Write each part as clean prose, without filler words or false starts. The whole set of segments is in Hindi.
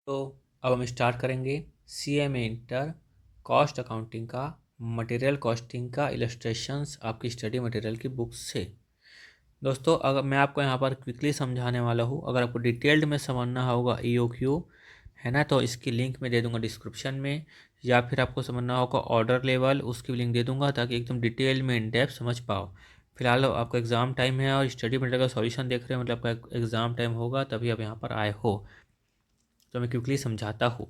तो अब हम स्टार्ट करेंगे CMA इंटर कॉस्ट अकाउंटिंग का मटेरियल कॉस्टिंग का इलस्ट्रेशंस आपकी स्टडी मटेरियल की बुक से। दोस्तों अगर मैं आपको यहाँ पर क्विकली समझाने वाला हूँ, अगर आपको डिटेल्ड में समझना होगा EOQ है ना, तो इसकी लिंक मैं दे दूँगा डिस्क्रिप्शन में, या फिर आपको समझना होगा ऑर्डर लेवल, उसकी भी लिंक दे दूँगा ताकि एकदम डिटेल में इन डेप्थ समझ पाओ। फिलहाल आपका एग्ज़ाम टाइम है और स्टडी मटेरियल का सॉल्यूशन देख रहे हो, मतलब आपका एग्ज़ाम टाइम होगा तभी आप यहाँ पर आए हो, तो मैं क्विकली समझाता हूँ।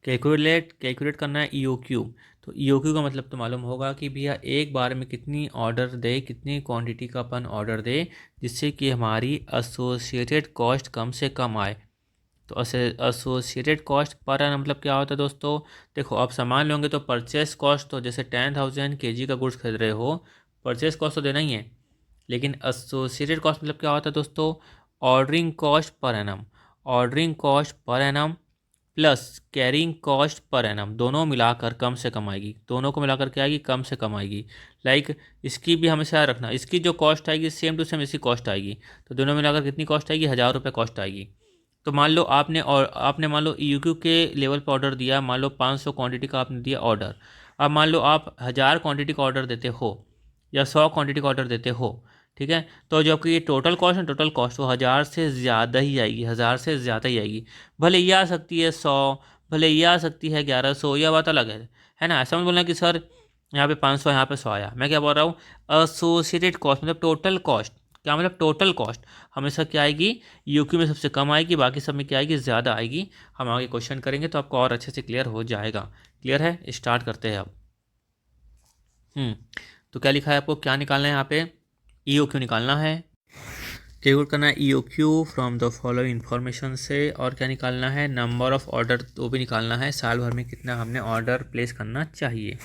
कैलकुलेट करना है EOQ। तो EOQ का मतलब तो मालूम होगा कि भैया एक बार में कितनी ऑर्डर दे, कितनी क्वांटिटी का अपन ऑर्डर दे जिससे कि हमारी एसोसिएटेड कॉस्ट कम से कम आए। तो एसोसिएटेड कॉस्ट पर आना मतलब क्या होता है दोस्तों? देखो आप सामान लोगे तो परचेस कॉस्ट, तो जैसे 10,000 kg का गुड्स खरीद रहे हो, परचेस कॉस्ट तो देना ही है। लेकिन एसोसिएटेड कॉस्ट मतलब क्या होता है दोस्तों? Ordering cost per annum, ordering cost per annum plus carrying cost per annum, दोनों मिलाकर कम से कम आएगी। दोनों को मिलाकर क्या आएगी? कम से कम आएगी। लाइक इसकी भी हमेशा याद रखना, इसकी जो कॉस्ट आएगी सेम टू सेम इसकी कॉस्ट आएगी, तो दोनों मिलाकर कितनी कॉस्ट आएगी? 1,000 रुपये कॉस्ट आएगी। तो मान लो आपने मान लो EOQ के लेवल पर ऑर्डर दिया, मान लो 500 क्वांटिटी का आपने दिया ऑर्डर। अब मान लो आप 1,000 क्वांटिटी का ऑर्डर देते हो या 100 क्वांटिटी का ऑर्डर देते हो, ठीक है, तो जो आपकी ये टोटल कॉस्ट है, टोटल कॉस्ट वो 1,000 से ज़्यादा ही आएगी, 1,000 से ज़्यादा ही आएगी। भले ये आ सकती है 100, भले ये आ सकती है 1,100, यह बात अलग है ना। ऐसा मत बोलना कि सर यहाँ पे 500 यहाँ पे 100 आया। मैं क्या बोल रहा हूँ? एसोसिएटेड कॉस्ट मतलब टोटल कॉस्ट। क्या मतलब? टोटल कॉस्ट हमेशा क्या आएगी? EOQ में सबसे कम आएगी, बाकी सब में क्या आएगी? ज़्यादा आएगी। हम आगे क्वेश्चन करेंगे तो आपको और अच्छे से क्लियर हो जाएगा। क्लियर है? स्टार्ट करते हैं अब। तो क्या लिखा है आपको? क्या निकालना है यहाँ पे? EOQ निकालना है। कैलकुलेट करना है EOQ from the following information से। और क्या निकालना है? नंबर ऑफ ऑर्डर, वो भी निकालना है, साल भर में कितना हमने ऑर्डर प्लेस करना चाहिए।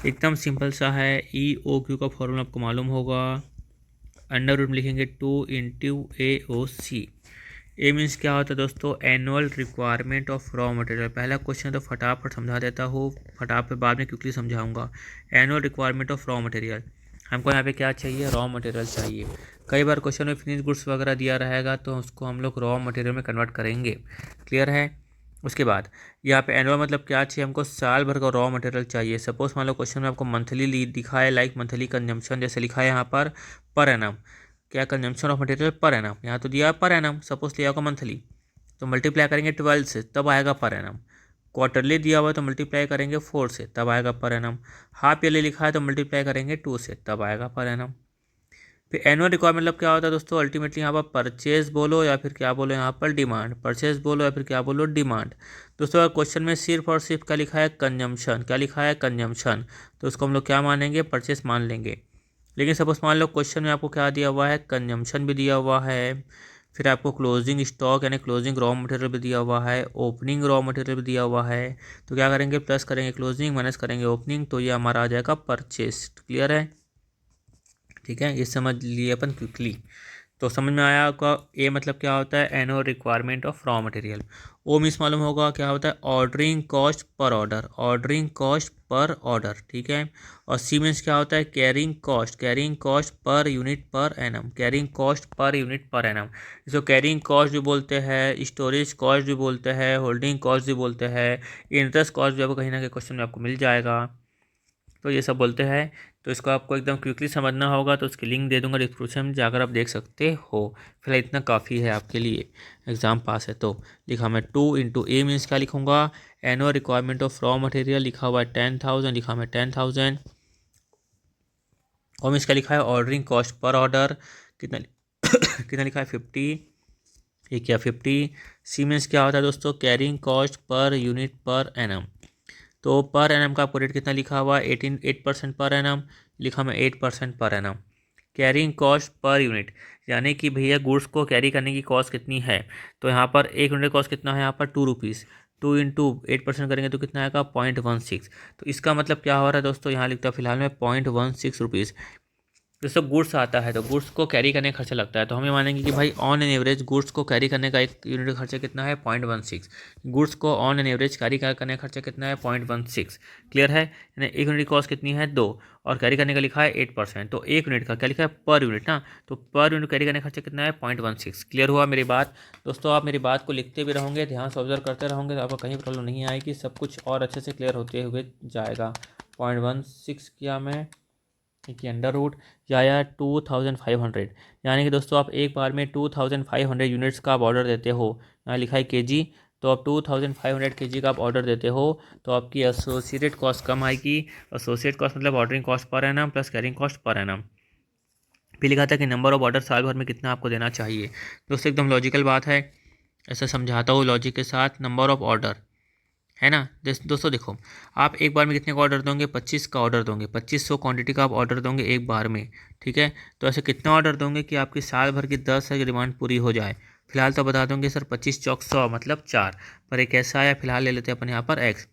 एकदम सिंपल सा है। EOQ का फॉर्मूला आपको मालूम होगा, अंडर रूट में लिखेंगे 2 × AOC। ए मीन्स क्या होता है दोस्तों? Annual requirement of raw material. पहला क्वेश्चन तो फटाफट समझा देता हूँ, फटाफट बाद में क्विकली समझाऊंगा। Annual requirement of raw material, हमको यहाँ पे क्या चाहिए? रॉ मटेरियल चाहिए। कई बार क्वेश्चन में फिनिश गुड्स वगैरह दिया रहेगा तो उसको हम लोग रॉ मटेरियल में कन्वर्ट करेंगे। क्लियर है? उसके बाद यहाँ पे एनुअल मतलब क्या चाहिए हमको? साल भर का रॉ मटेरियल चाहिए। सपोज मान लो क्वेश्चन में आपको मंथली दिखा है, लाइक मंथली कंजम्पशन जैसे लिखा है यहाँ पर एनम। क्या? Consumption of material per annum, यहाँ तो दिया पर एनम, सपोज लिया होगा मंथली, तो मल्टीप्लाई करेंगे 12 से तब आएगा पर एनम। क्वार्टरली दिया हुआ है तो मल्टीप्लाई करेंगे 4 से तब आएगा पर एनम। हाफ ईयरली लिखा है तो मल्टीप्लाई करेंगे 2 से तब आएगा पर एनम। फिर एनुअल रिक्वायरमेंट मतलब क्या होता है दोस्तों? अल्टीमेटली यहाँ पर परचेज बोलो या फिर क्या बोलो यहाँ पर डिमांड, परचेज बोलो या फिर क्या बोलो डिमांड। दोस्तों अगर क्वेश्चन में सिर्फ और सिर्फ क्या लिखा है? कंजम्पशन। क्या लिखा है? कंजम्पशन, तो उसको हम लोग क्या मानेंगे? परचेस मान लेंगे। लेकिन सपोज मान लो क्वेश्चन में आपको क्या दिया हुआ है? कंजम्पशन भी दिया हुआ है, फिर आपको क्लोजिंग स्टॉक यानी क्लोजिंग रॉ मटेरियल भी दिया हुआ है, ओपनिंग रॉ मटेरियल भी दिया हुआ है, तो क्या करेंगे? प्लस करेंगे क्लोजिंग, माइनस करेंगे ओपनिंग, तो ये हमारा आ जाएगा परचेस। क्लियर है? ठीक है, ये समझ लिए अपन क्विकली। तो समझ में आया आपका? ए मतलब क्या होता है? Annual requirement of raw material. O means मालूम होगा क्या होता है? Ordering cost per order, ordering cost per order, ठीक है। और सी मीन्स क्या होता है? Carrying cost, carrying cost per unit per annum, carrying cost per unit per annum. इसको कैरिंग कॉस्ट भी बोलते हैं, स्टोरेज कॉस्ट भी बोलते हैं, होल्डिंग कॉस्ट भी बोलते हैं, इंटरेस्ट कॉस्ट भी आपको कहीं ना कहीं क्वेश्चन में आपको मिल जाएगा, तो ये सब बोलते हैं। तो इसको आपको एकदम क्विकली समझना होगा, तो उसकी लिंक दे दूंगा डिस्क्रिप्शन में, जाकर आप देख सकते हो। फिलहाल इतना काफ़ी है आपके लिए, एग्ज़ाम पास है तो। लिखा मैं 2 × A मीन्स क्या लिखूँगा? Annual requirement of raw material, लिखा हुआ है 10,000, लिखा मैं 10,000। और मीन्स क्या लिखा है? ऑर्डरिंग कॉस्ट पर ऑर्डर कितना कितना लिखा है? 50। ये क्या 50? सी मीन्स क्या होता है दोस्तों? Carrying cost per unit per annum. तो पर एनम का आपको रेट कितना लिखा हुआ? 8% पर एनम, लिखा मैं 8% पर annum. Carrying cost per unit यानी कि भैया गुड्स को कैरी करने की कॉस्ट कितनी है, तो यहाँ पर 1 यूनिट कॉस्ट कितना है? यहाँ पर 2 रुपीज़। 2 × 8% करेंगे तो कितना आएगा? 0.16। तो इसका मतलब क्या हो रहा है दोस्तों? यहाँ लिखता है फिलहाल में 0.16 रुपीज़। दोस्तों गुड्स आता है तो गुड्स को कैरी करने का खर्चा लगता है, तो हम ये मानेंगे कि भाई ऑन एन एवरेज गुड्स को कैरी करने का एक यूनिट खर्चा कितना है 0.16। गुड्स को ऑन एन एवरेज कैरी करने का खर्चा कितना है 0.16। क्लियर है, यानी एक यूनिट की कॉस्ट कितनी है 2 और कैरी करने का लिखा है 8%, तो एक यूनिट का क्या लिखा है पर यूनिट ना, तो पर यूनिट कैरी करने का खर्चा कितना है 0.16। क्लियर हुआ मेरी बात दोस्तों? आप मेरी बात को लिखते भी रहोगे, ध्यान से ऑब्जर्व करते रहोगे तो आपको कहीं प्रॉब्लम नहीं आएगी, सब कुछ और अच्छे से क्लियर होते हुए जाएगा। 0.16 किया मैं कि अंडर रूट या 2500, यानी कि दोस्तों आप एक बार में 2500 यूनिट्स का आप ऑर्डर देते हो, यहाँ लिखा है केजी, तो आप 2500 केजी का आप ऑर्डर देते हो तो आपकी एसोसिएटेड कॉस्ट कम आएगी। एसोसिएट कॉस्ट मतलब ordering cost per annum plus carrying cost per annum. फिर लिखा था कि नंबर ऑफ ऑर्डर साल भर में कितना आपको देना चाहिए। दोस्तों एकदम लॉजिकल बात है, ऐसा समझाता हूँ लॉजिक के साथ। नंबर ऑफ ऑर्डर है ना दोस्तों, देखो आप एक बार में कितने का ऑर्डर दोगे 25 का ऑर्डर दोगे, 2500 क्वांटिटी का आप ऑर्डर दोगे एक बार में, ठीक है। तो ऐसे कितना ऑर्डर दोगे कि आपकी साल भर की 10 की डिमांड पूरी हो जाए। फिलहाल तो बता दोगे सर 25 चौक 100 मतलब 4, पर एक ऐसा आया फिलहाल ले लेते हैं अपन यहाँ पर एक्स।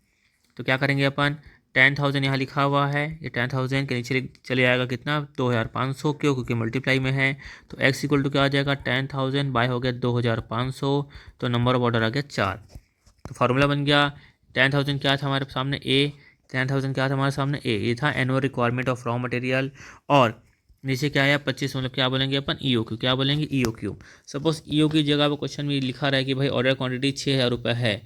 तो क्या करेंगे अपन 10,000 यहाँ लिखा हुआ है, ये 10,000 के नीचे चले जाएगा कितना 2,500, क्यों क्योंकि मल्टीप्लाई में है। तो एक्स इक्वल टू क्या आ जाएगा 10,000 बाय हो गया 2,500, तो नंबर ऑफ ऑर्डर आ गया 4। तो फार्मूला बन गया 10,000 क्या था हमारे सामने ए, 10,000 क्या था हमारे सामने ए, ये था annual requirement of raw material. और नीचे क्या आया 25, मतलब क्या बोलेंगे अपन EOQ, क्या बोलेंगे EOQ। सपोज EOQ की जगह पर क्वेश्चन में लिखा रहा है कि भाई ऑर्डर क्वांटिटी 6,000 रुपये है,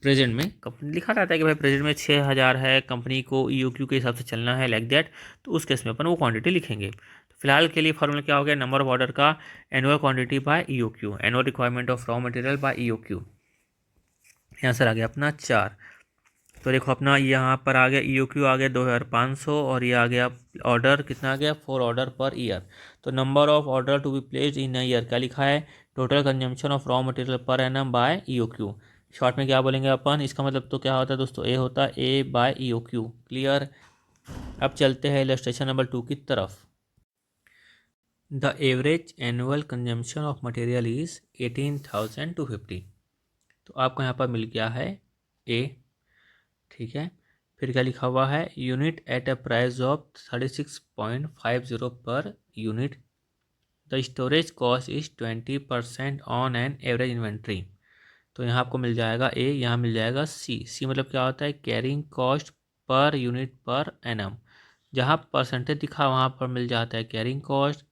प्रेजेंट में कंपनी लिखा रहता है कि भाई प्रेजेंट में 6,000 है, कंपनी को EOQ के हिसाब से चलना है लाइक दैट, तो उस केस में अपन वो क्वांटिटी लिखेंगे। तो फिलहाल के लिए फॉर्मूला क्या हो गया नंबर ऑफ ऑर्डर का annual quantity by EOQ, annual requirement of raw material by EOQ। Answer आ गया अपना 4। तो देखो अपना यहाँ पर आ गया EOQ आ गया 2,500 और ये आ गया ऑर्डर कितना आ गया 4 ऑर्डर पर ईयर। तो number of order to be placed in a year क्या लिखा है total consumption of raw material per annum by EOQ। Short में क्या बोलेंगे अपन, इसका मतलब तो क्या होता है दोस्तों ए होता है ए बाय EOQ। क्लियर। अब चलते हैं इलस्ट्रेशन नंबर 2 की तरफ। The average annual consumption of material is 18,250। तो आपको यहाँ पर मिल गया है ए, ठीक है। फिर क्या लिखा हुआ है unit at a price of 36.50 per unit, the storage cost is 20% on an average inventory. तो यहाँ आपको मिल जाएगा ए, यहाँ मिल जाएगा सी मतलब क्या होता है carrying cost per unit per annum. जहाँ परसेंटेज दिखा वहाँ पर मिल जाता है कैरिंग कॉस्ट,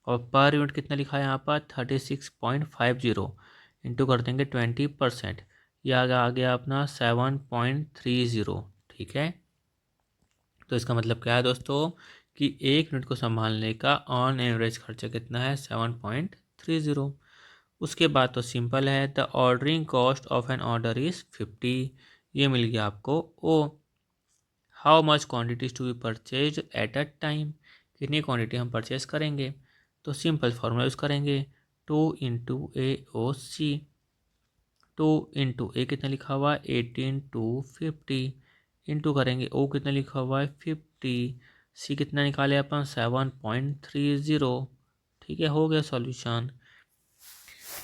और पर यूनिट कितना लिखा है यहाँ पर 36.50 इंटू कर देंगे 20%, यह आ गया अपना 7.30। ठीक है, तो इसका मतलब क्या है दोस्तों कि एक यूनिट को संभालने का ऑन एवरेज खर्चा कितना है 7.30। उसके बाद तो सिंपल है, the ordering cost of an order is 50, ये मिल गया आपको ओ। How much quantities to be purchase at a time, कितनी क्वान्टिटी हम परचेज करेंगे, तो सिंपल फार्मूला यूज़ करेंगे 2 इंटू AOC। 2 इंटू ए कितना लिखा हुआ है 18,250, इंटू करेंगे ओ कितना लिखा हुआ है 50, सी कितना निकाले अपन 7.30। ठीक है, हो गया सॉल्यूशन।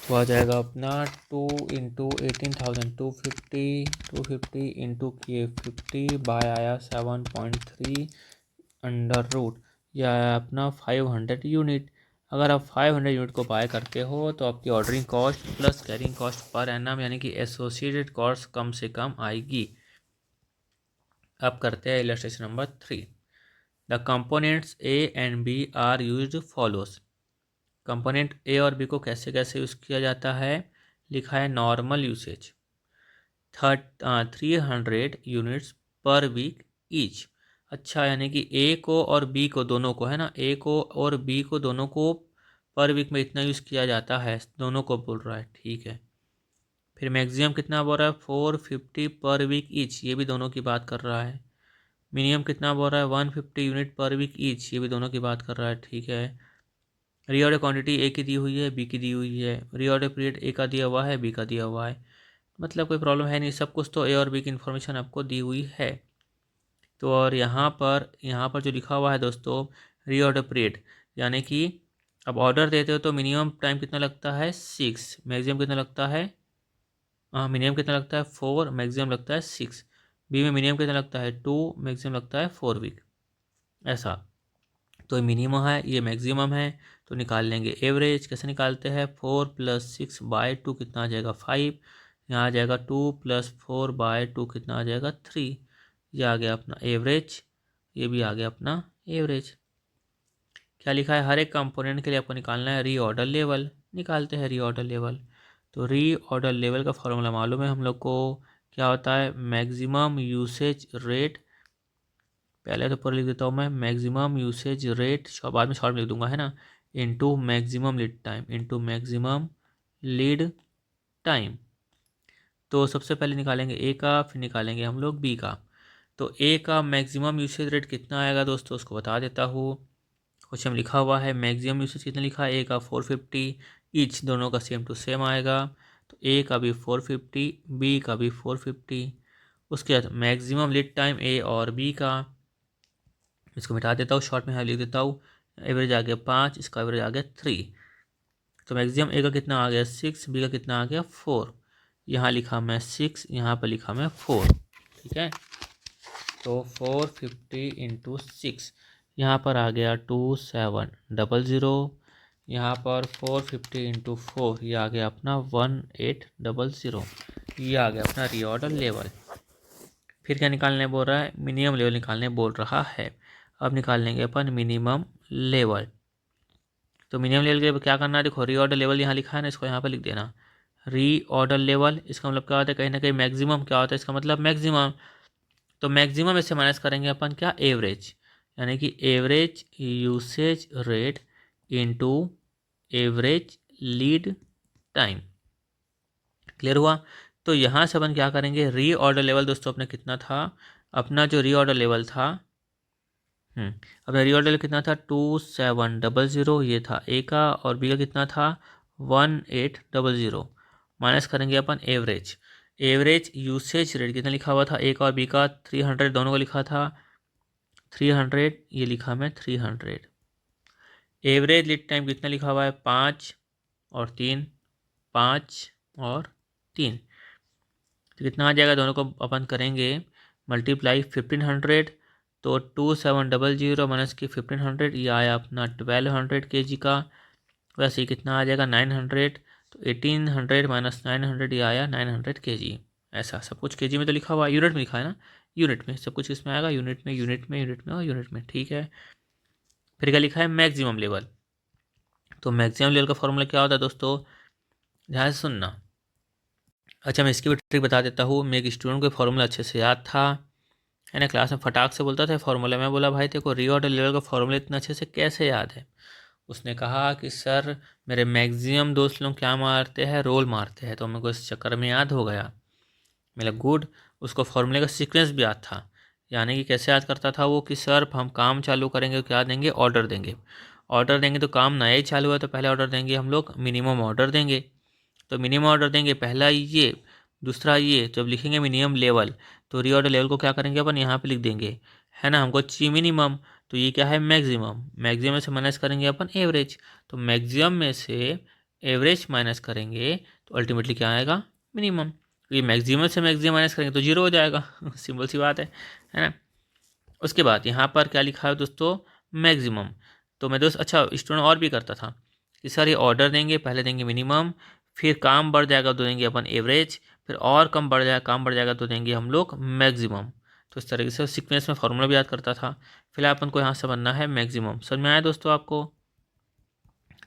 तो आ जाएगा अपना 2 इंटू 18,250, 250 इंटू किए 50 बाय आया 7.3 अंडर रूट, यह आया अपना 500 यूनिट। अगर आप 500 यूनिट को बाय करते हो तो आपकी ordering cost plus carrying cost per annum यानी कि एसोसिएटेड कॉस्ट कम से कम आएगी। अब करते हैं illustration number 3। The components A and B are used follows. Component A और बी को कैसे कैसे यूज़ किया जाता है, लिखा है normal usage 300 units per week each. अच्छा, यानी कि ए को और बी को दोनों को है ना, ए को और बी को दोनों को पर वीक में इतना यूज़ किया जाता है, दोनों को बोल रहा है, ठीक है। फिर मैक्सिमम कितना बोल रहा है 450 पर वीक ईच, ये भी दोनों की बात कर रहा है। मिनिमम कितना बोल रहा है 150 यूनिट पर वीक ईच, ये भी दोनों की बात कर रहा है, ठीक है। रीऑर्डर क्वांटिटी ए की दी हुई है, बी की दी हुई है, रीऑर्डर पीरियड ए का दिया हुआ है, बी का दिया हुआ है, मतलब कोई प्रॉब्लम है नहीं, सब कुछ तो ए और बी की इन्फॉर्मेशन आपको दी हुई है। तो और यहाँ पर जो लिखा हुआ है दोस्तों रीऑर्डर पीरियड, यानी कि अब ऑर्डर देते हो तो मिनिमम टाइम कितना लगता है 6, मैक्सिमम कितना लगता है मिनिमम कितना लगता है 4, मैक्सिमम लगता है 6। बी में मिनिमम कितना लगता है 2, मैक्सिमम लगता है 4 वीक, ऐसा। तो मिनिमम है, ये मैक्सिमम है, तो निकाल लेंगे एवरेज। कैसे निकालते हैं, 4 + 6/2 कितना आ जाएगा 5, यहाँ आ जाएगा 2 + 4/2 कितना आ जाएगा 3, ये आ गया अपना एवरेज, ये भी आ गया अपना एवरेज। क्या लिखा है, हर एक कंपोनेंट के लिए आपको निकालना है रीऑर्डर लेवल। निकालते हैं रीऑर्डर लेवल। तो रीऑर्डर लेवल का फॉर्मूला मालूम है हम लोग को, क्या होता है, मैक्सिमम यूसेज रेट, पहले तो पूरा लिख देता हूँ मैं, मैक्सिमम यूसेज रेट, बाद में शॉर्ट में लिख दूंगा, है ना, into maximum lead time, into maximum lead time. तो सबसे पहले निकालेंगे ए का, फिर निकालेंगे हम लोग बी का। तो ए का मैक्सिमम यूसेज रेट कितना आएगा दोस्तों, उसको बता देता हूँ। क्वेश्चन में लिखा हुआ है मैक्सिमम यूसेज कितना लिखा है, ए का 450 ईच, दोनों का सेम टू सेम आएगा। तो ए का भी 450, बी का भी 450। उसके बाद मैक्सिमम लीड टाइम ए और बी का, इसको मिटा देता हूँ, शॉर्ट में लिख देता हूँ। एवरेज आ गया 5, इसका एवरेज आ गया 3। तो मैक्सिमम ए का कितना आ गया 6, बी का कितना आ गया 4। यहाँ लिखा मैं 6, यहाँ पर लिखा मैं 4, ठीक है। तो 450 × 6, यहाँ पर आ गया 2700। यहाँ पर 450 × 4, ये आ गया अपना 1800। ये आ गया अपना रीऑर्डर लेवल। फिर क्या निकालने बोल रहा है, मिनिमम लेवल निकालने बोल रहा है। अब निकाल लेंगे अपन मिनिमम लेवल। तो मिनिमम लेवल के लिए क्या करना है, देखो रीऑर्डर लेवल यहाँ लिखा है ना, इसको यहाँ पर लिख देना रीऑर्डर लेवल। इसका मतलब क्या होता है, कहीं ना कहीं मैक्सिमम क्या होता है, इसका मतलब मैक्सिमम। तो मैक्सिमम इससे माइनस करेंगे अपन क्या, एवरेज, यानी कि average usage rate into average lead time. Clear हुआ। तो यहाँ से अपन क्या करेंगे, रीऑर्डर लेवल दोस्तों अपने कितना था, अपना जो रीऑर्डर लेवल था, अपना रीऑर्डर लेवल कितना था 2700, ये था ए का, और बी का कितना था 1800। माइनस करेंगे अपन एवरेज, एवरेज यूसेज रेट कितना लिखा हुआ था, ए का और बी का 300, दोनों को लिखा था 300, ये लिखा मैं 300। एवरेज लीड टाइम कितना लिखा हुआ है 5 और 3, 5 और 3, तो कितना आ जाएगा, दोनों को अपन करेंगे मल्टीप्लाई 1500। तो 2700 माइनस की 1500, ये आया अपना 1200 kg का। वैसे ही कितना आ जाएगा 900, तो 1800 माइनस 900, ये आया 900 kg। ऐसा सब कुछ kg में तो लिखा हुआ है, यूनिट में लिखा है ना, यूनिट में सब कुछ इसमें आएगा, यूनिट में, यूनिट में, यूनिट में और यूनिट में, ठीक है। फिर क्या लिखा है, मैक्सिमम लेवल। तो मैक्सिमम लेवल का फॉर्मूला क्या होता है दोस्तों, ध्यान से सुनना। अच्छा, मैं इसकी भी ट्रिक बता देता हूँ। मैं एक स्टूडेंट को फॉर्मूला अच्छे से याद था, है ना, क्लास में फटाक से बोलता था फॉर्मूला। मैं बोला भाई तेरे को रीऑर्डर लेवल का फॉर्मूला इतना अच्छे से कैसे याद है। उसने कहा कि सर मेरे मैक्सिमम दोस्त लोग क्या मारते हैं, रोल मारते हैं, तो मेरे को इस चक्कर में याद हो गया। मेरा गुड, उसको फॉर्मूले का सीक्वेंस भी याद था, यानी कि कैसे याद करता था वो, कि सर हम काम चालू करेंगे तो क्या देंगे, ऑर्डर देंगे। ऑर्डर देंगे तो काम नया ही चालू है, तो पहले ऑर्डर देंगे हम लोग, मिनिमम ऑर्डर देंगे। तो मिनिमम ऑर्डर देंगे, पहला ये, दूसरा ये। जब लिखेंगे मिनिमम लेवल, तो रीऑर्डर लेवल को क्या करेंगे अपन, यहाँ पे लिख देंगे, है ना, हमको चाहिए मिनिमम। तो ये क्या है, मैक्सिमम। मैक्सिमम से माइनस करेंगे अपन एवरेज, तो मैक्सिमम में से एवरेज माइनस करेंगे तो अल्टीमेटली क्या आएगा, मिनिमम। तो ये मैक्सिमम से मैक्सिमम माइनस करेंगे तो जीरो हो जाएगा सिंपल सी बात है ना। उसके बाद यहाँ पर क्या लिखा है दोस्तों, मैक्सिमम। तो मैं दोस्त, अच्छा स्टूडेंट और भी करता था कि सर ये ऑर्डर देंगे, पहले देंगे मिनिमम, फिर काम बढ़ जाएगा तो देंगे अपन एवरेज, फिर और कम बढ़ जाएगा, काम बढ़ जाएगा तो देंगे हम लोग मैक्सिमम। तो इस तरीके से सीक्वेंस में फॉर्मूला भी याद करता था। फिलहाल अपन को यहाँ से बनना है मैक्सिमम। समझ में आया दोस्तों आपको।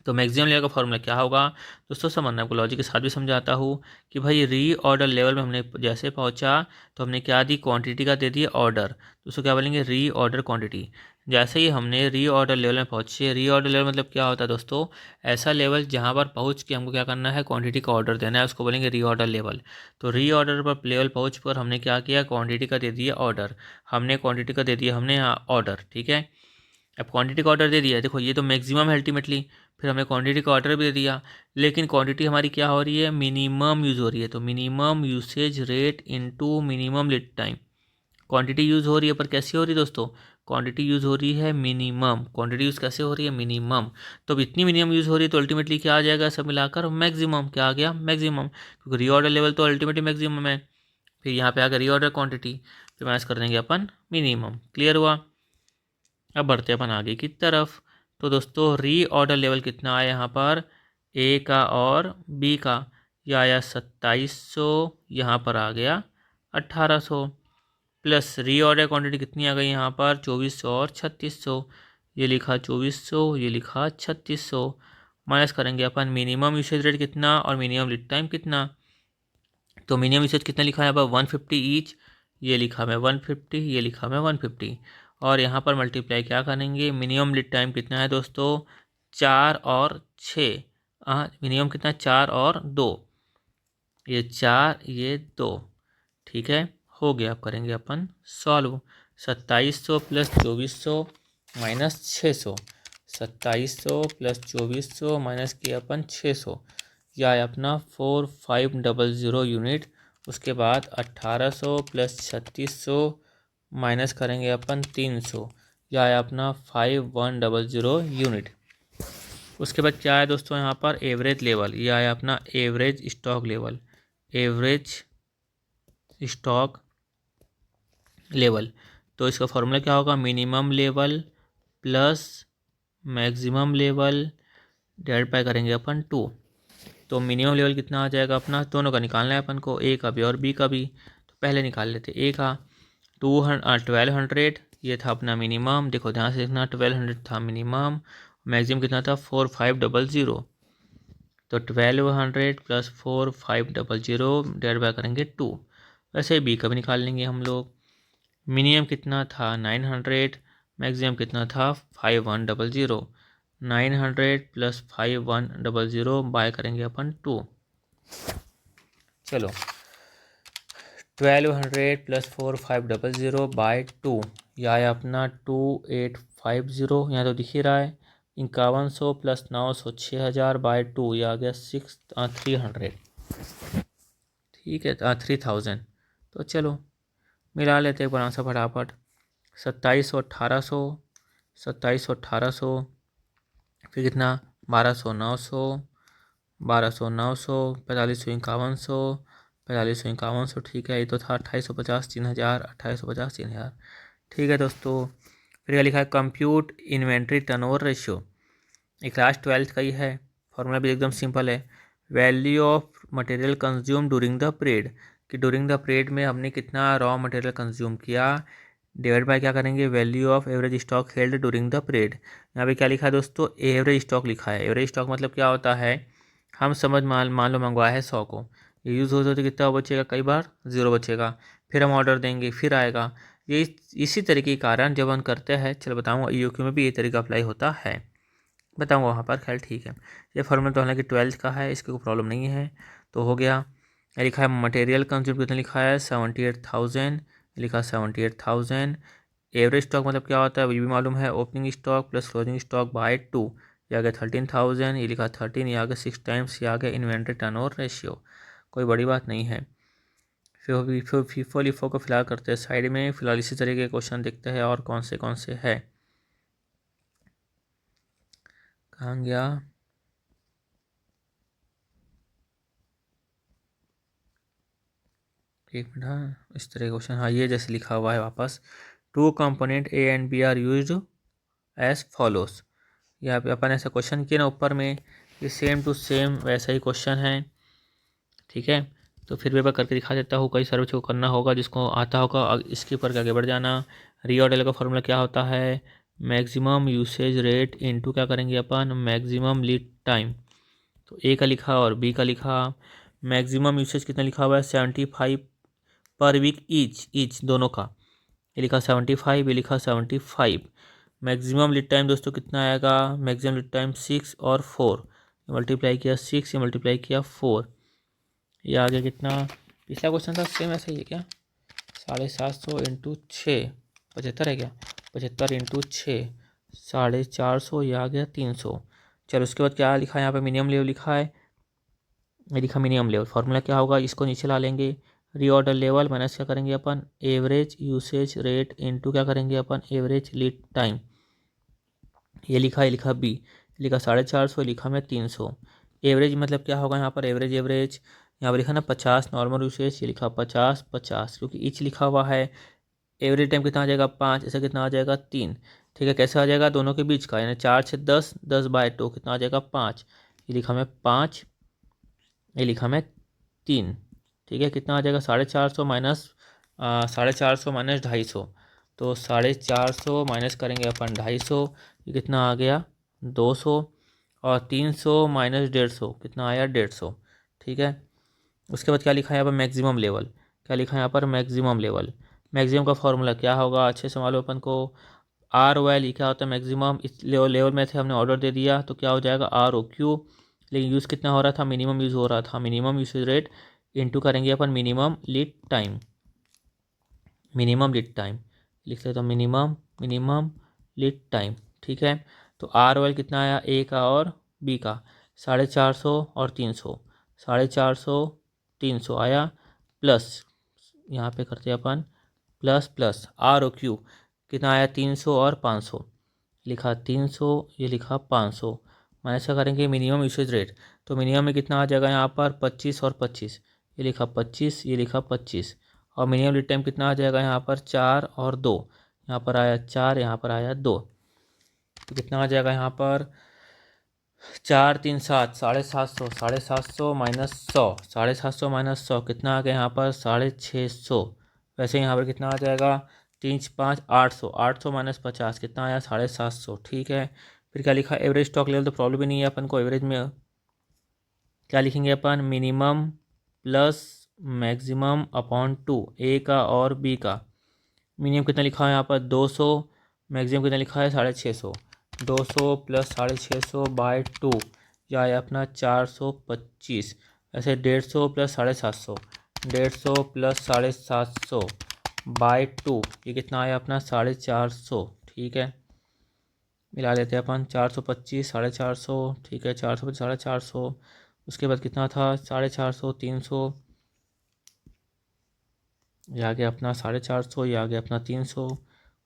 तो मैक्सिमम लेवल का फॉर्मूला क्या होगा दोस्तों, समझना, आपको लॉजिक के साथ भी समझाता हूँ कि भाई रीऑर्डर लेवल में हमने जैसे पहुँचा तो हमने क्या दी, क्वांटिटी का दे दिया ऑर्डर, तो उसको क्या बोलेंगे, रीऑर्डर क्वांटिटी। जैसे ही हमने रीऑर्डर लेवल में पहुँचे, रीऑर्डर लेवल मतलब क्या होता है दोस्तों, ऐसा लेवल जहाँ पर पहुँच के हमको क्या करना है, क्वांटिटी का ऑर्डर देना है, उसको बोलेंगे रीऑर्डर लेवल। तो रीऑर्डर पर लेवल पहुँच पर हमने क्या किया, क्वांटिटी का दे दिया ऑर्डर, हमने क्वांटिटी का दे दिया हमने ऑर्डर, ठीक है। अब क्वांटिटी का ऑर्डर दे दिया, देखो ये तो मैक्सिमम है अल्टीमेटली, फिर हमें क्वांटिटी का ऑर्डर भी दे दिया, लेकिन क्वांटिटी हमारी क्या हो रही है, मिनिमम यूज़ हो रही है। तो minimum usage rate into minimum lead time, quantity use हो रही है पर कैसी हो रही है दोस्तों, क्वांटिटी यूज़ हो रही है मिनिमम। क्वांटिटी यूज़ कैसे हो रही है, मिनिमम। तो अब इतनी मिनिमम यूज़ हो रही है तो अल्टीमेटली क्या आ जाएगा, सब मिलाकर मैक्सिमम। क्या आ गया, मैक्सिमम, क्योंकि रीऑर्डर लेवल तो अल्टीमेटली मैक्सिमम है। फिर यहाँ पे आ गया रीऑर्डर क्वांटिटी, फिर मैच कर देंगे अपन मिनिमम। क्लियर हुआ। अब बढ़ते अपन आगे की तरफ। तो दोस्तों रीऑर्डर लेवल कितना आया यहाँ पर, ए का और बी का, यह आया 2700, यहाँ पर आ गया 1800, प्लस रीऑर्डर क्वांटिटी कितनी आ गई यहाँ पर 2400 और 3600, ये लिखा 2400, ये लिखा 3600, माइनस करेंगे अपन मिनिमम यूसेज रेट कितना और मिनिमम लीड टाइम कितना। तो मिनिमम यूसेज कितना लिखा है यहाँ पर 150 ईच, ये लिखा मैं 150, ये लिखा मैं 150, और यहाँ पर मल्टीप्लाई क्या करेंगे, मिनिमम लीड टाइम कितना है दोस्तों 4 और 6, मिनिमम कितना 4 और 2, ये 4 ये 2, ठीक है हो गया। अब करेंगे अपन solve, 2700 plus 2400 minus 600, 2700 plus 2400 minus किया अपन 600, यह है अपना 4500 यूनिट। उसके बाद 1800 प्लस 3600 माइनस करेंगे अपन 300, यह है अपना 5100 यूनिट। उसके बाद क्या है दोस्तों यहाँ पर एवरेज लेवल, यह है अपना average stock level, average stock level. तो इसका फॉर्मूला क्या होगा, minimum level plus maximum level divide by करेंगे अपन 2। तो मिनिमम लेवल कितना आ जाएगा अपना, दोनों का निकालना है अपन को, ए का भी और बी का भी। तो पहले निकाल लेते ए का, 1200, ये था अपना मिनिमम, देखो ध्यान से देखना 1200 था मिनिमम, मैक्सिमम कितना था 4500। तो 1200 प्लस 4500 डिवाइड बाय करेंगे 2। वैसे बी का भी निकाल लेंगे हम लोग, मिनिमम कितना था 900, मैक्सिमम कितना था 5100, 900 प्लस 5100 बाय करेंगे अपन 2। चलो 1200 प्लस 4500 बाय 2, यह आया अपना 2850, यहाँ तो दिख ही रहा है। 5100 प्लस 900 6000 बाय 2, यह आ गया 300, ठीक है 3000। तो चलो मिला लेते हैं बड़ा सा फटाफट, 2700 1800, 2700 1800, फिर कितना 1200 900, 1200 900, 4500 4500, ठीक है ये तो था 2850 3000, 2850 3000, ठीक है दोस्तों। फिर क्या लिखा है, कंप्यूट इन्वेंट्री टर्नओवर रेशियो, एक क्लास 12th का ही है, फॉर्मूला भी एकदम सिंपल है, value of material consume during the period, कि डूरिंग द पीरियड में हमने कितना रॉ मटेरियल कंज्यूम किया, डिवाइड बाय क्या करेंगे value of average stock held during the period. यहाँ पे क्या लिखा है दोस्तों, एवरेज स्टॉक लिखा है। एवरेज स्टॉक मतलब क्या होता है, हम समझ मान लो मंगवाया है 100 को, ये यूज़ होते होते कितना बचेगा, कई बार 0 बचेगा, फिर हम ऑर्डर देंगे फिर आएगा। ये इसी तरीके के कारण जब हम करते हैं, चलो बताऊँगा ईओक्यू में भी ये तरीका अप्लाई होता है, बताऊँगा वहाँ पर, खैर ठीक है। ये फॉर्मूला तो हालांकि 12th का है, इसकी कोई प्रॉब्लम नहीं है। तो हो गया, लिखा है मटेरियल कंज्यूम कितना लिखा है 78,000, लिखा 78,000। एवरेज स्टॉक मतलब क्या होता है, ये भी मालूम है, opening stock plus closing stock by 2, ये आ गया 13,000, ये लिखा 13, ये आ गया 6 टाइम्स, ये आ गया इन्वेंट्री टर्नओवर रेशियो, कोई बड़ी बात नहीं है। फिर फीफो लिफो को फिलहाल करते हैं साइड में, फिलहाल इसी तरीके के क्वेश्चन देखते हैं और कौन से है, कहाँ गया, एक मिनट, हाँ इस तरह क्वेश्चन, हाँ ये जैसे लिखा हुआ है वापस, 2 component A and B are used as follows. यहाँ पे अपन ऐसा क्वेश्चन किया ना ऊपर में, ये सेम टू सेम वैसा ही क्वेश्चन है, ठीक है। तो फिर भी मैं करके दिखा देता हूँ, कई सारे बच्चों को करना होगा, जिसको आता होगा इसके ऊपर आगे बढ़ जाना। रीऑर्डर का फॉर्मूला क्या होता है, मैक्सिमम यूसेज रेट इनटू क्या करेंगे अपन, मैक्सिमम लीड टाइम। तो ए का लिखा और बी का लिखा, मैक्सिमम यूसेज कितना लिखा हुआ है 75 पर वीक ईच दोनों का, ये लिखा 75, ये लिखा 75। मैक्सिमम लीड टाइम दोस्तों कितना आएगा, मैक्सिमम लीड टाइम 6 और 4, मल्टीप्लाई किया 6, ये मल्टीप्लाई किया 4, ये आ गया कितना, पिछला क्वेश्चन था सेम ऐसा ही है क्या, 750 इंटू 6, 75 है क्या, 75 इंटू 6 450, ये आ गया 300। चलो उसके बाद क्या लिखा है यहाँ पे, मिनिमम लेवल लिखा है, ये लिखा मिनिमम लेवल, फार्मूला क्या होगा, इसको नीचे ला लेंगे, रीऑर्डर लेवल माइनस क्या करेंगे अपन, एवरेज यूसेज रेट इनटू क्या करेंगे अपन, एवरेज लीड टाइम। ये लिखा है, लिखा बी, लिखा 450, लिखा मैं 300। एवरेज मतलब क्या होगा यहाँ पर, एवरेज यहाँ पर लिखा ना 50 नॉर्मल यूसेज, ये लिखा 50 50, क्योंकि ईच लिखा हुआ है। एवरेज टाइम कितना आ जाएगा 5, ऐसा कितना आ जाएगा 3, ठीक है, कैसे आ जाएगा दोनों के बीच का, यानी 4 6 10, 10/2 कितना आ जाएगा 5, ये लिखा मैं 5, ये लिखा मैं 3। ठीक है, कितना आ जाएगा 450 माइनस 450 माइनस 250, तो 450 माइनस करेंगे अपन 250, ये कितना आ गया 200, और 300 माइनस 150 कितना आया 150। ठीक है, उसके बाद क्या लिखा है यहाँ पर मैक्सिमम लेवल, क्या लिखा है यहाँ पर मैक्सिमम लेवल। मैक्सिमम का फॉर्मूला क्या होगा, अच्छे से मालूम अपन को, आर वाई लिखा होता है मैक्सिमम, इस लेवल में थे हमने ऑर्डर दे दिया तो क्या हो जाएगा आर ओ क्यू, लेकिन यूज़ कितना हो रहा था, मिनिमम यूज़ हो रहा था, मिनिमम यूसेज रेट इंटू करेंगे अपन minimum lead time, minimum lead time लिख लेते, तो मिनिमम मिनिमम लीड टाइम। ठीक है, तो आर वाई कितना आया ए का और बी का, 450 और 300, 450 300 आया, प्लस यहाँ पे करते हैं अपन plus plus R O Q कितना आया 300 और 500, लिखा 300, ये लिखा 500, माइनस का करेंगे मिनिमम यूसेज रेट, तो मिनिमम में कितना आ जाएगा यहाँ पर 25 और 25, ये लिखा 25, ये लिखा 25, और मिनिमम लीड टाइम कितना आ जाएगा यहाँ पर 4 और 2, यहाँ पर आया 4, यहाँ पर आया 2, तो कितना आ जाएगा यहाँ पर 4 3 7, 750, 750 माइनस 100, 750 माइनस 100 कितना आ गया यहाँ पर 650, वैसे यहाँ पर कितना आ जाएगा 3 5 800, 800 माइनस 50 कितना आया 750। ठीक है, फिर क्या लिखा एवरेज स्टॉक लेवल, तो प्रॉब्लम भी नहीं है अपन को, एवरेज में क्या लिखेंगे अपन मिनिमम प्लस मैक्सिमम अपॉन 2, ए का और बी का, मिनिमम कितना लिखा है यहाँ पर 200, मैक्सिमम कितना लिखा है 650, 200 प्लस 650/2, या है अपना 425, ऐसे 150 प्लस 750, 150 प्लस 750/2, ये कितना आया अपना 450। ठीक है, मिला लेते हैं अपन 425 450, ठीक है 425 450, उसके बाद कितना था 450 300, ये आ गया अपना 450, ये आ गया अपना 300,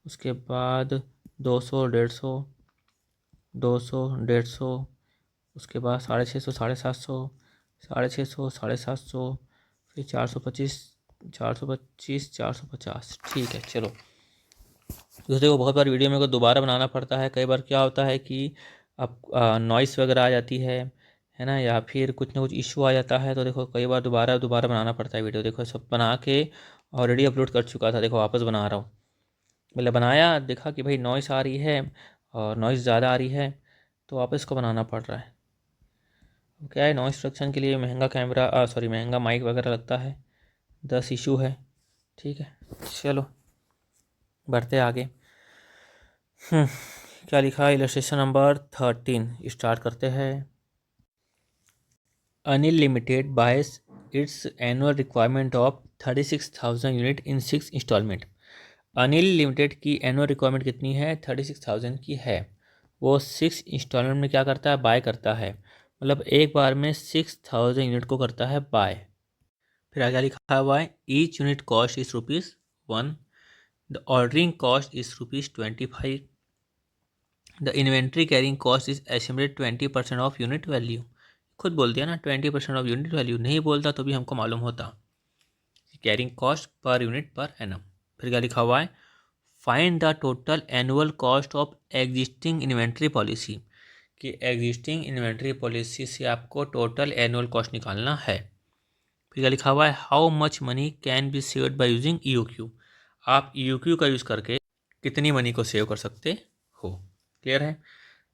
उसके बाद 200 150, 200 150, उसके बाद 650 750, 650 750, फिर 425 425 450। ठीक है, चलो दूसरे को बहुत बार वीडियो मेरे को दोबारा बनाना पड़ता है, कई बार क्या होता है कि अब नॉइस वगैरह आ जाती है ना, या फिर कुछ ना कुछ इशू आ जाता है, तो देखो कई बार दोबारा दोबारा बनाना पड़ता है वीडियो। देखो सब बना के ऑलरेडी अपलोड कर चुका था, देखो वापस बना रहा हूँ, मतलब बनाया देखा कि भाई नॉइस आ रही है और नॉइस ज़्यादा आ रही है, तो वापस को बनाना पड़ रहा है। क्या है नॉइस रिडक्शन के लिए महंगा कैमरा सॉरी महंगा माइक वगैरह लगता है, 10 इशू है। ठीक है, चलो बढ़ते आगे। क्या लिखा है इलस्ट्रेशन नंबर 13 स्टार्ट करते हैं। Anil limited buys its annual requirement of 36,000 unit in 6 instalment. Anil limited की एनुअल रिक्वायरमेंट कितनी है 36,000 की है, वो 6 इंस्टॉलमेंट में क्या करता है बाय करता है, मतलब एक बार में 6,000 यूनिट को करता है बाय। फिर आगे लिखा हुआ है each unit cost is ₹1, the ordering cost is ₹25, the inventory carrying cost is estimated 20% of unit value. खुद बोल दिया ना 20% ऑफ यूनिट वैल्यू, नहीं बोलता तो भी हमको मालूम होता। Carrying cost per unit per annum. फिर क्या लिखा हुआ है find the total annual cost of existing inventory policy, कि एग्जिस्टिंग इन्वेंट्री पॉलिसी से आपको टोटल एनुअल कॉस्ट निकालना है। फिर क्या लिखा हुआ है how much money can be saved by using EOQ, आप EOQ का यूज़ करके कितनी मनी को सेव कर सकते हो। क्लियर है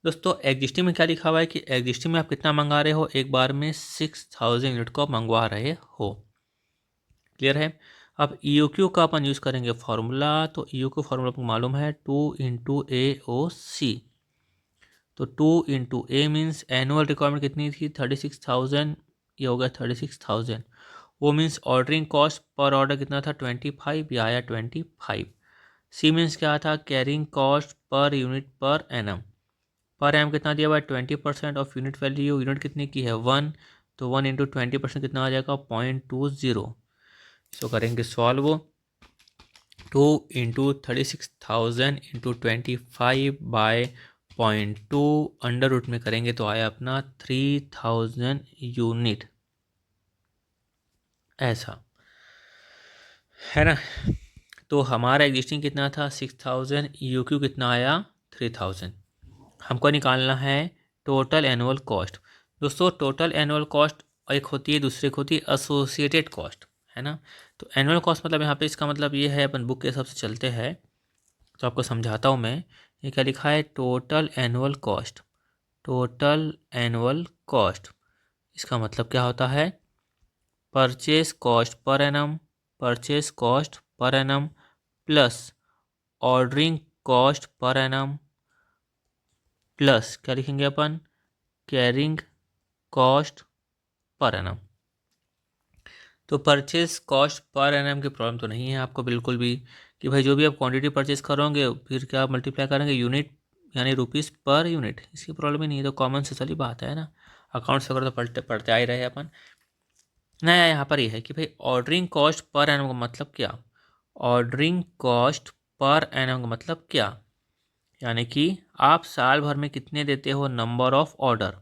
दोस्तों। एग्जिस्टिंग में क्या लिखा हुआ है कि एग्जिस्टिंग में आप कितना मंगा रहे हो, एक बार में 6,000 यूनिट को आप मंगवा रहे हो। क्लियर है। अब EOQ का अपन यूज़ करेंगे फार्मूला, तो EOQ फार्मूला आपको मालूम है 2 × AOC, तो 2 × A मीन्स एनुअल रिक्वायरमेंट कितनी थी 36,000, ये हो गया 36,000, वो means ordering cost per order कितना था 25, या आया 25। सी मीन्स क्या था carrying cost per unit per annum, per M कितना दिया हुआ है 20% ऑफ यूनिट वैल्यू, यूनिट कितने की है 1, तो 1 × 20% कितना आ जाएगा 0.20। सो करेंगे सॉल्व, 2 × 36,000 × 25/0.2 अंडर रूट में करेंगे तो आया अपना 3,000 यूनिट, ऐसा है ना। तो हमारा एग्जिस्टिंग कितना था 6,000, EOQ कितना आया 3000। हमको निकालना है टोटल एनुअल कॉस्ट। दोस्तों टोटल एनुअल कॉस्ट एक होती है, दूसरी होती है एसोसिएटेड कॉस्ट, है ना। तो एनुअल कॉस्ट मतलब यहाँ पे इसका मतलब ये है, अपन बुक के हिसाब से चलते हैं तो आपको समझाता हूँ मैं। ये क्या लिखा है, total annual cost. Total annual cost इसका मतलब क्या होता है, purchase cost per annum, purchase cost per annum plus ordering cost per annum plus क्या लिखेंगे अपन, कैरिंग कॉस्ट पर एनम। तो परचेस कॉस्ट पर एनम की प्रॉब्लम तो नहीं है आपको बिल्कुल भी, कि भाई जो भी आप क्वांटिटी परचेस करोगे फिर क्या आप मल्टीप्लाई करेंगे यूनिट यानी रुपीस पर यूनिट, इसकी प्रॉब्लम ही नहीं है। तो कॉमन से चली बात है ना, अकाउंट्स वगैरह तो पढ़ते पढ़ते आ ही रहे अपन। नया यहाँ पर ये है कि भाई ऑर्डरिंग कॉस्ट पर एनम का मतलब क्या, ऑर्डरिंग कॉस्ट पर एनम का मतलब क्या, यानी कि आप साल भर में कितने देते हो number of order,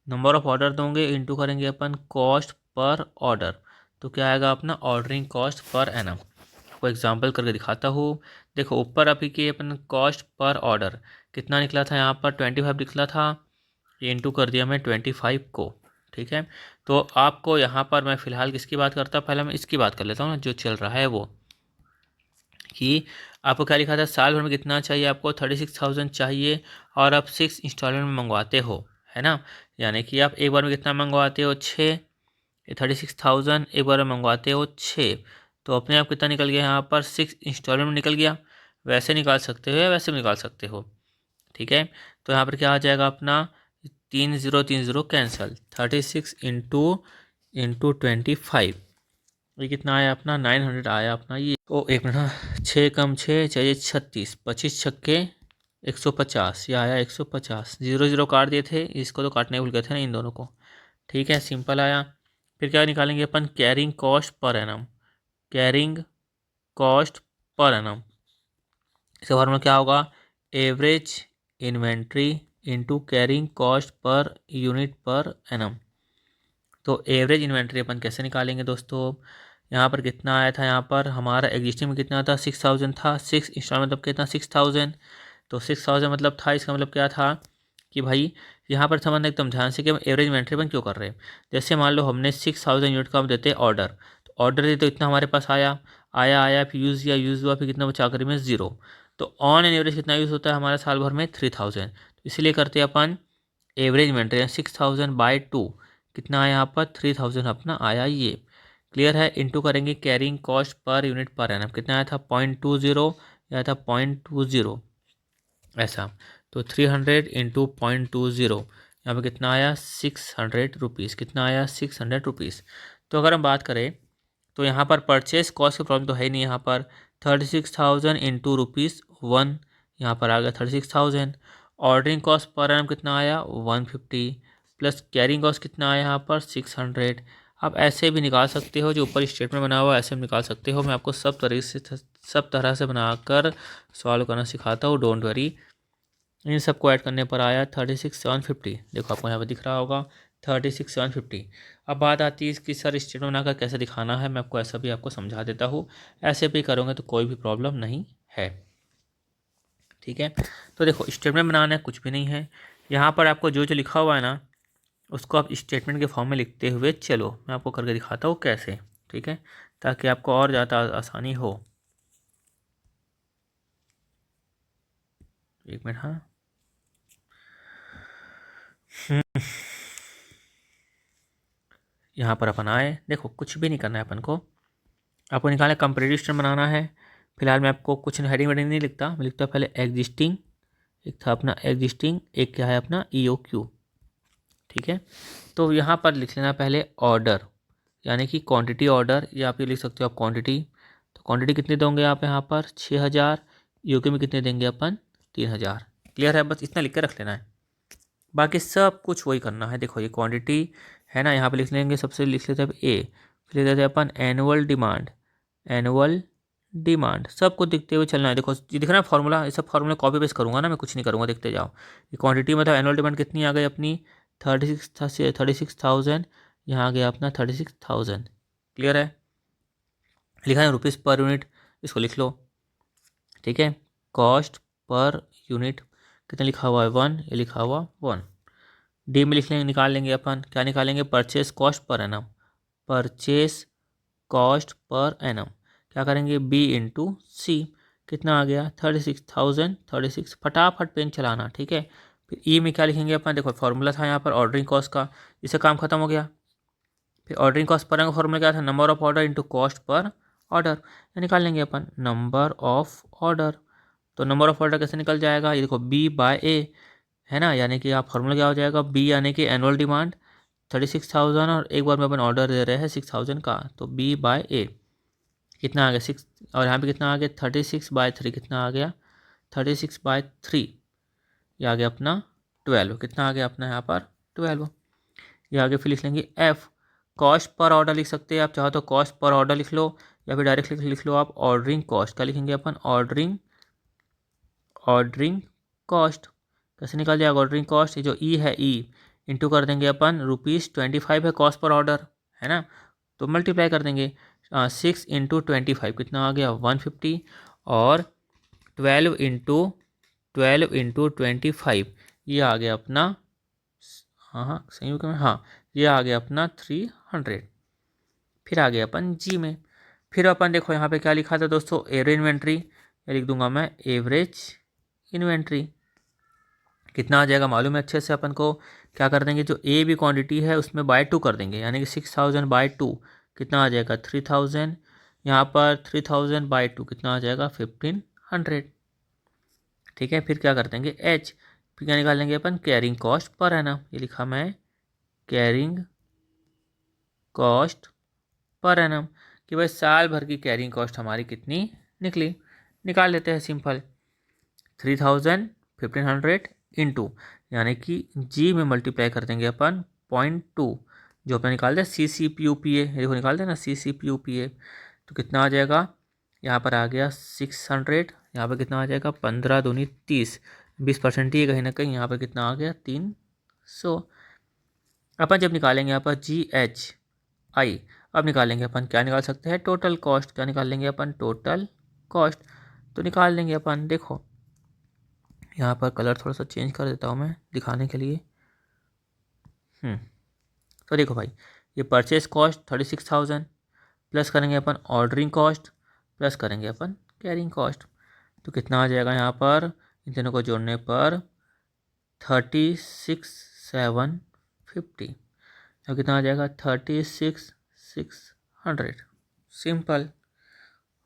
number of order दोगे इंटू करेंगे अपन कॉस्ट पर ऑर्डर, तो क्या आएगा अपना ऑर्डरिंग कॉस्ट पर एनम। आपको एग्जांपल करके दिखाता हूँ। देखो ऊपर अभी के अपन कॉस्ट पर ऑर्डर कितना निकला था, यहाँ पर 25 निकला था, ये इंटू कर दिया मैं 25 को, ठीक है। तो आपको यहाँ पर मैं फ़िलहाल किसकी बात करता हूँ, पहले मैं इसकी बात कर लेता हूँ ना जो चल रहा है वो, कि आपको क्या लिखा था साल भर में कितना चाहिए, आपको 36,000 चाहिए और आप 6 इंस्टॉलमेंट में मंगवाते हो, है ना। यानी कि आप एक बार में कितना मंगवाते हो, 6, ये 36,000 एक बार में मंगवाते हो 6, तो अपने आप कितना निकल गया यहाँ पर 6 इंस्टॉलमेंट में निकल गया। वैसे निकाल सकते हो या वैसे भी निकाल सकते हो, ठीक है। तो यहाँ पर क्या आ जाएगा अपना 3030 कैंसिल, 36 इंटू 25, ये कितना आया अपना 900 आया अपना ये। ओ एक मिनट, हाँ 6 कम 6 चाहिए 36, 25 छक्के 150, ये आया 150, 0 काट दिए थे, इसको तो काटने भूल गए थे ना इन दोनों को, ठीक है सिंपल आया। फिर क्या निकालेंगे अपन, carrying cost per annum, carrying cost per annum, इसका फॉर्मूला क्या होगा, average inventory into carrying cost per unit per annum. तो एवरेज इन्वेंट्री अपन कैसे निकालेंगे दोस्तों, यहाँ पर कितना आया था, यहाँ पर हमारा एग्जिस्टिंग में कितना था 6,000 था, 6 इंस्टॉलमेंट मतलब कितना 6,000, तो 6,000 मतलब था, इसका मतलब क्या था कि भाई यहाँ पर समझना एकदम ध्यान से कि हम एवरेज इन्वेंट्री अपन क्यों कर रहे हैं। जैसे मान लो हमने 6,000 यूनिट का हम देते हैं ऑर्डर, तो ऑर्डर दे तो इतना हमारे पास आया आया आया, फिर यूज़ किया यूज़ हुआ, फिर कितना बचा आखिरी में 0। तो ऑन एन एवरेज कितना यूज़ होता है हमारे साल भर में 3,000, तो इसलिए करते हैं अपन एवरेज इन्वेंट्री 6,000/2, कितना आया यहाँ पर 3,000 अपना आया ये, क्लियर है। इंटू करेंगे carrying cost per unit per annum, कितना आया था 0.20, आया था 0.20 ऐसा, तो 300 इंटू 0.20 यहाँ पर कितना आया 600 रुपीज़, कितना आया 600 रुपीज़। तो अगर हम बात करें तो यहाँ पर परचेस कॉस्ट की प्रॉब्लम तो है ही नहीं, यहाँ पर 36,000 इंटू ₹1 यहाँ पर आ गया 36,000। ऑर्डरिंग कॉस्ट पर एनम कितना आया 150 प्लस कैरिंग कॉस्ट कितना आया यहाँ पर 600। आप ऐसे भी निकाल सकते हो, जो ऊपर स्टेटमेंट बना हुआ है ऐसे भी निकाल सकते हो, मैं आपको सब तरह से बनाकर सॉल्व करना सिखाता हूँ, डोंट वरी। इन सबको ऐड करने पर आया 36,750, देखो आपको यहाँ पर दिख रहा होगा 36,750। अब बात आती है इसकी सर स्टेटमेंट बनाकर कैसे दिखाना है, मैं आपको ऐसा भी आपको समझा देता हूँ, ऐसे भी करोगे तो कोई भी प्रॉब्लम नहीं है, ठीक है। तो देखो स्टेटमेंट बनाना है कुछ भी नहीं है, यहाँ पर आपको जो जो लिखा हुआ है ना उसको आप स्टेटमेंट के फॉर्म में लिखते हुए चलो, मैं आपको करके दिखाता हूँ कैसे, ठीक है, ताकि आपको और ज़्यादा आसानी हो। एक मिनट, हाँ यहाँ पर अपन आए, देखो कुछ भी नहीं करना है अपन को, आपको निकालना कंपेरेटिव स्टेटमेंट बनाना है। फिलहाल मैं आपको कुछ हेडिंग वेडिंग नहीं लिखता, मैं लिखता पहले एग्जिस्टिंग, एक था अपना एग्जिस्टिंग, एक क्या है अपना EOQ, ठीक है। तो यहाँ पर लिख लेना पहले ऑर्डर, यानी कि क्वांटिटी ऑर्डर, या आप ये लिख सकते हो आप क्वांटिटी, तो क्वांटिटी कितने दोगे आप यहाँ पर 6,000, EOQ में कितने देंगे अपन 3,000, क्लियर है, बस इतना लिख के रख लेना है, बाकी सब कुछ वही करना है। देखो ये क्वांटिटी है ना, यहाँ पे लिख लेंगे, सबसे लिख लेते हैं ए, फिर लिख लेते हैं अपन एनुअल डिमांड, एनुअल डिमांड, सबको दिखते हुए चलना है। देखो ये दिख रहा है फॉर्मूला, ये सब फॉर्मूला कॉपी पेस्ट करूँगा ना, मैं कुछ नहीं करूँगा, देखते जाओ। ये क्वांटिटी मतलब एनुअल डिमांड कितनी आ गई अपनी 36,000, यहाँ आ गया अपना 36,000, क्लियर है। लिखा है रुपीज़ पर यूनिट, इसको लिख लो, ठीक है। कॉस्ट पर यूनिट कितना लिखा हुआ है 1, ये लिखा हुआ 1। डी में लिख लेंगे, निकाल लेंगे अपन, क्या निकालेंगे, purchase cost per annum, purchase cost per annum. क्या करेंगे, बी इंटू सी, कितना आ गया 36,036। फटाफट पेन चलाना, ठीक है। फिर ई में क्या लिखेंगे अपन, देखो फॉर्मूला था यहाँ पर ऑर्डरिंग कॉस्ट का, इससे काम खत्म हो गया। फिर ऑर्डरिंग कॉस्ट पर का फॉर्मूला क्या था, number of order into cost per order. निकाल लेंगे अपन नंबर ऑफ ऑर्डर। तो नंबर ऑफ ऑर्डर कैसे निकल जाएगा, ये देखो बी बाय ए है ना, यानी कि आप फॉर्मूला क्या हो जाएगा, बी यानी कि एनुअल डिमांड 36,000 और एक बार में अपन ऑर्डर दे रहे हैं 6,000 का, तो बी बाय ए कितना आ गया 6, और यहाँ पे कितना आ गया 36/3, कितना आ गया 36/3, ये आ गया अपना 12, कितना आ गया अपना यहाँ पर 12। ये आगे फिर लिख लेंगे एफ, कॉस्ट पर ऑर्डर लिख सकते हैं आप, चाहो तो कॉस्ट पर ऑर्डर लिख लो या फिर डायरेक्ट लिख लो आप ऑर्डरिंग कॉस्ट। क्या लिखेंगे अपन, ऑर्डरिंग कॉस्ट। कैसे निकल जाएगा ऑर्डरिंग कॉस्ट, ये जो ई है ई इंटू कर देंगे अपन ₹25 है कॉस्ट पर ऑर्डर, है ना, तो मल्टीप्लाई कर देंगे 6 इंटू 25, कितना आ गया 150, और 12 इंटू 25, ये आ गया अपना, हाँ सही में, हाँ ये आ गया अपना 300। फिर आ गया अपन जी में, फिर अपन देखो यहाँ पे क्या लिखा था दोस्तों, एवरेज इन्वेंट्री, ये लिख दूंगा मैं एवरेज इन्वेंट्री। कितना आ जाएगा मालूम है अच्छे से अपन को, क्या कर देंगे, जो ए भी क्वांटिटी है उसमें बाय 2 कर देंगे, यानी कि 6,000/2 कितना आ जाएगा 3,000, यहाँ पर 3,000/2 कितना आ जाएगा 1,500, ठीक है। फिर क्या कर देंगे एच, फिर क्या निकाल लेंगे अपन, कैरिंग कॉस्ट पर एनम, ये लिखा मैं कैरिंग कॉस्ट पर एनम, कि भाई साल भर की कैरिंग कॉस्ट हमारी कितनी निकली, निकाल लेते हैं सिंपल, 3,000 1,500 इंटू, यानी कि जी में मल्टीप्लाई कर देंगे अपन 0.2, जो अपने निकाल दे C C P U P A, देखो निकाल देना C C P U P A, तो कितना आ जाएगा, यहाँ पर आ गया 600, यहाँ पर कितना आ जाएगा 15 दूनी 30, 20% ही है कहीं ना कहीं, यहाँ पर कितना आ गया 300। अपन जब निकालेंगे यहाँ पर जी एच आई, अब निकालेंगे अपन, क्या निकाल सकते हैं, टोटल कॉस्ट। क्या निकाल लेंगे अपन, टोटल कॉस्ट। तो निकाल लेंगे अपन, देखो यहाँ पर कलर थोड़ा सा चेंज कर देता हूँ मैं दिखाने के लिए। तो देखो भाई, ये परचेस कॉस्ट 36,000 प्लस करेंगे अपन ऑर्डरिंग कॉस्ट, प्लस करेंगे अपन कैरिंग कॉस्ट, तो कितना आ जाएगा यहाँ पर, इन दोनों को जोड़ने पर 36,750, तो कितना आ जाएगा 36,600। सिंपल